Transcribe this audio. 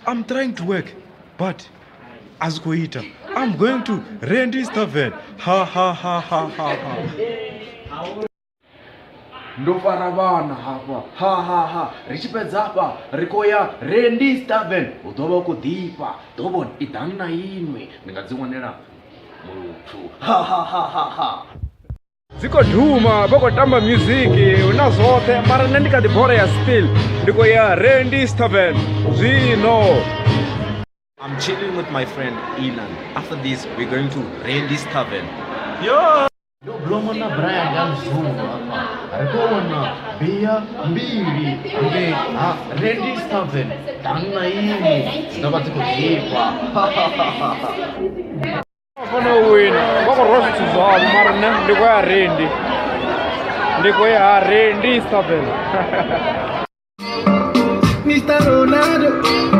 I'm trying to work, but azikoita. I'm going to Randy's Tavern. Ha ha ha ha ha ha. Ndo fara vana hapa. Ha ha ha. Richipedza hapa. Rikoya Randy's Tavern. Udova kudipa. Dobo idana inwe. Ndingadziwanela muthu. Ha ha ha ha ha. Ziko dhuma, boko tamba music, unazote, mara nandika the bora ya still. Ndiko ya Randy's Tavern. Zino. I'm chilling with my friend Elan. After this, we're going to Randy's Tavern. Yo! Yo blomo na Brian Ganzunga hapa. Arikona bia mbili. Okay, Randy's Tavern. Dana inwe. Ndaba kudipa. Ha ha ha ha. Fana wina, boko roast tuzao, mara ndiko ya Randy. Ndiko ya Randy's Tavern. Mr. Ronaldo.